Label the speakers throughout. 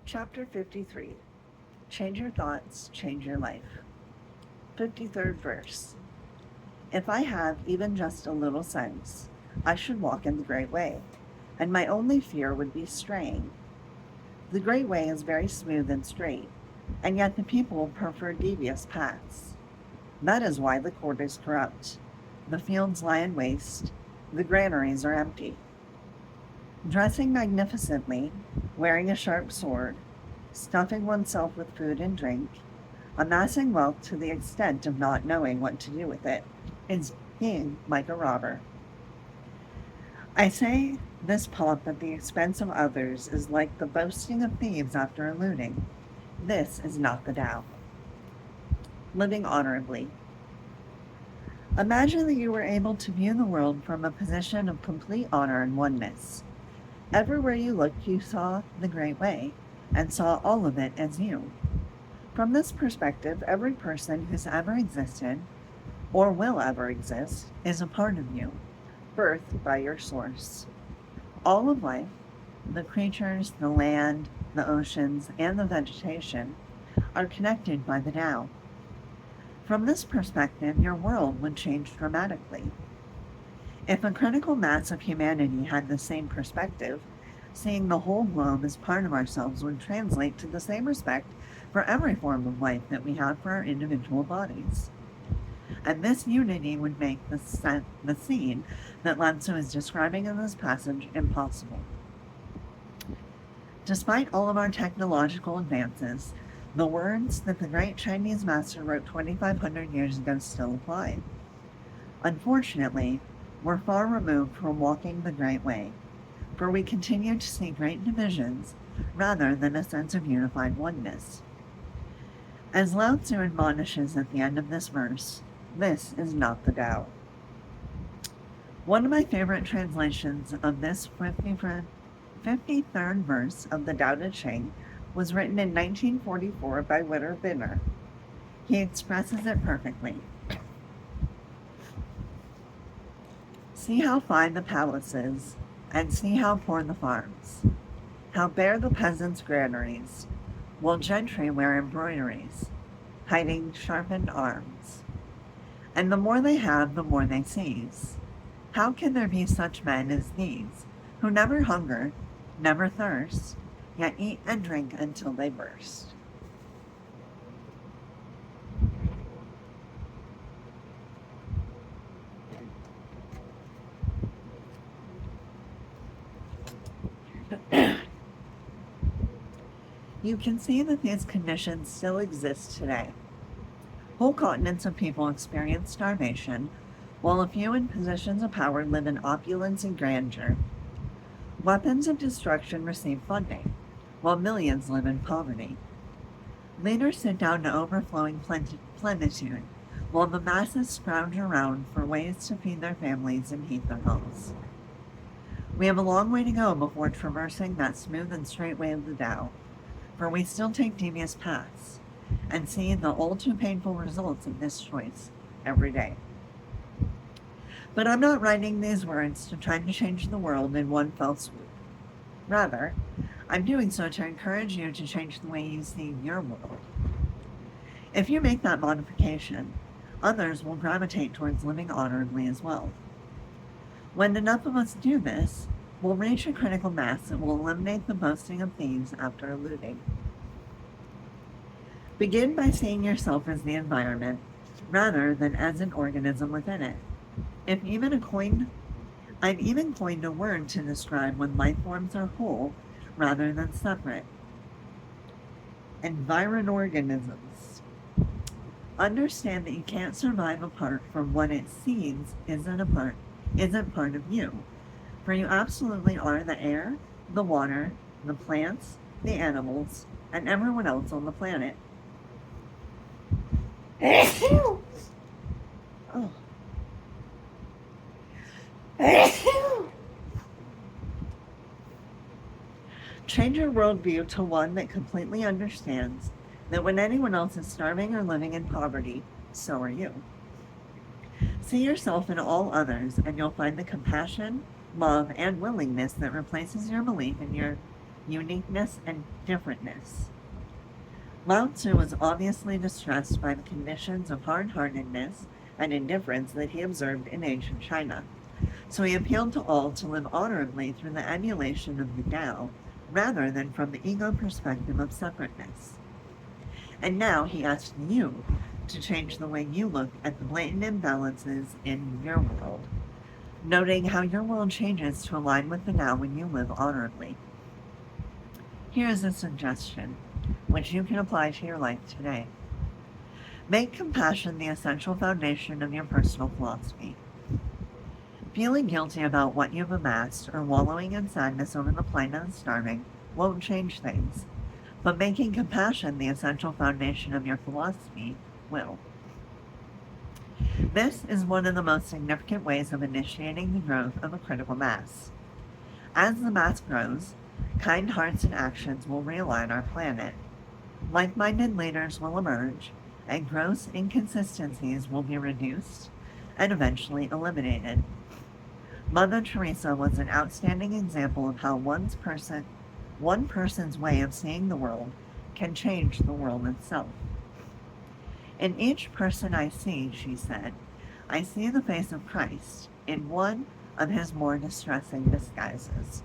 Speaker 1: Chapter 53. Change your thoughts, change your life. 53rd verse. If I have even just a little sense, I should walk in the great way, and my only fear would be straying. The great way is very smooth and straight, and yet the people prefer devious paths. That is why the court is corrupt. The fields lie in waste, the granaries are empty. Dressing magnificently, wearing a sharp sword, stuffing oneself with food and drink, amassing wealth to the extent of not knowing what to do with it, is being like a robber. I say this pomp at the expense of others is like the boasting of thieves after looting. This is not the Tao. Living honorably. Imagine that you were able to view the world from a position of complete honor and oneness. Everywhere you looked, you saw the great way and saw all of it as you. From this perspective, every person who's ever existed or will ever exist is a part of you, birthed by your source. All of life, the creatures, the land, the oceans, and the vegetation, are connected by the Tao. From this perspective, your world would change dramatically. If a critical mass of humanity had the same perspective, seeing the whole globe as part of ourselves would translate to the same respect for every form of life that we have for our individual bodies. And this unity would make the scene that Lao Tzu is describing in this passage impossible. Despite all of our technological advances, the words that the great Chinese master wrote 2,500 years ago still apply. Unfortunately, we're far removed from walking the great way, for we continue to see great divisions rather than a sense of unified oneness. As Lao Tzu admonishes at the end of this verse, this is not the Tao. One of my favorite translations of this 53rd verse of the Tao Te Ching was written in 1944 by Witter Bynner. He expresses it perfectly. See how fine the palaces, and see how poor the farms, how bare the peasants' granaries, while gentry wear embroideries, hiding sharpened arms. And the more they have, the more they seize. How can there be such men as these, who never hunger, never thirst, yet eat and drink until they burst? You can see that these conditions still exist today. Whole continents of people experience starvation, while a few in positions of power live in opulence and grandeur. Weapons of destruction receive funding, while millions live in poverty. Leaders sit down to overflowing plenitude, while the masses scrounge around for ways to feed their families and heat their homes. We have a long way to go before traversing that smooth and straight way of the Tao, for we still take devious paths and see the all too painful results of this choice every day. But I'm not writing these words to try to change the world in one fell swoop. Rather, I'm doing so to encourage you to change the way you see your world. If you make that modification, others will gravitate towards living honorably as well. When enough of us do this, we'll reach a critical mass that will eliminate the boasting of thieves after looting. Begin by seeing yourself as the environment, rather than as an organism within it. I've even coined a word to describe when life forms are whole rather than separate. Environorganisms. Understand that you can't survive apart from what it seems isn't part of you. For you absolutely are the air, the water, the plants, the animals, and everyone else on the planet. Oh. Change your worldview to one that completely understands that when anyone else is starving or living in poverty, so are you. See yourself in all others, and you'll find the compassion, love, and willingness that replaces your belief in your uniqueness, and differentness. Lao Tzu was obviously distressed by the conditions of hard-heartedness and indifference that he observed in ancient China. So he appealed to all to live honorably through the emulation of the Tao, rather than from the ego perspective of separateness. And now he asks you to change the way you look at the blatant imbalances in your world, noting how your world changes to align with the now when you live honorably. Here is a suggestion, which you can apply to your life today. Make compassion the essential foundation of your personal philosophy. Feeling guilty about what you've amassed or wallowing in sadness over the plight of the starving won't change things, but making compassion the essential foundation of your philosophy will. This is one of the most significant ways of initiating the growth of a critical mass. As the mass grows, kind hearts and actions will realign our planet. Like-minded leaders will emerge, and gross inconsistencies will be reduced and eventually eliminated. Mother Teresa was an outstanding example of how one person's way of seeing the world can change the world itself. In each person I see, she said, I see the face of Christ in one of his more distressing disguises.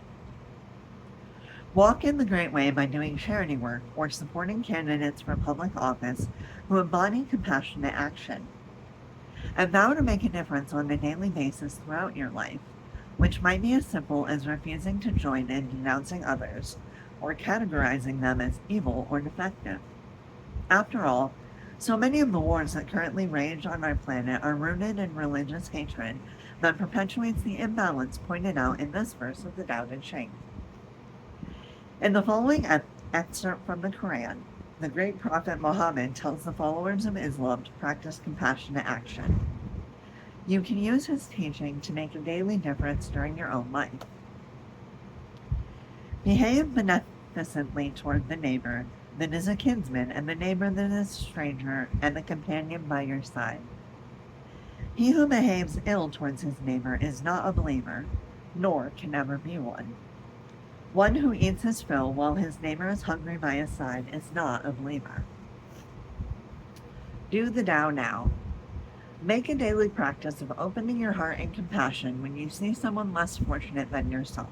Speaker 1: Walk in the great way by doing charity work or supporting candidates for public office who embody compassionate action. And vow to make a difference on a daily basis throughout your life, which might be as simple as refusing to join in denouncing others or categorizing them as evil or defective. After all, so many of the wars that currently rage on our planet are rooted in religious hatred that perpetuates the imbalance pointed out in this verse of the Tao Te Ching. In the following excerpt from the Quran, the great prophet Muhammad tells the followers of Islam to practice compassionate action. You can use his teaching to make a daily difference during your own life. Behave beneficently toward the neighbor that is a kinsman, and the neighbor that is a stranger, and the companion by your side. He who behaves ill towards his neighbor is not a believer, nor can ever be one. One who eats his fill while his neighbor is hungry by his side is not a believer. Do the Tao now. Make a daily practice of opening your heart in compassion when you see someone less fortunate than yourself.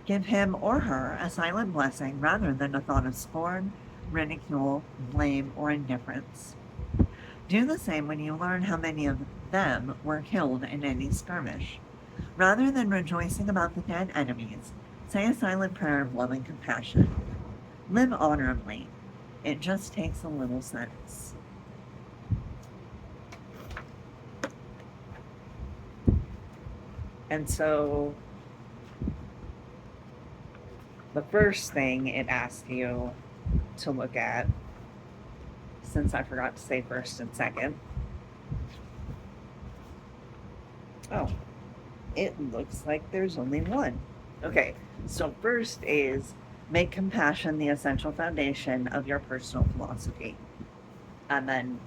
Speaker 1: Give him or her a silent blessing rather than a thought of scorn, ridicule, blame, or indifference. Do the same when you learn how many of them were killed in any skirmish. Rather than rejoicing about the dead enemies, say a silent prayer of love and compassion. Live honorably. It just takes a little sense. And so the first thing it asks you to look at, since I forgot to say first and second. Oh, it looks like there's only one. Okay, so first is make compassion the essential foundation of your personal philosophy. And then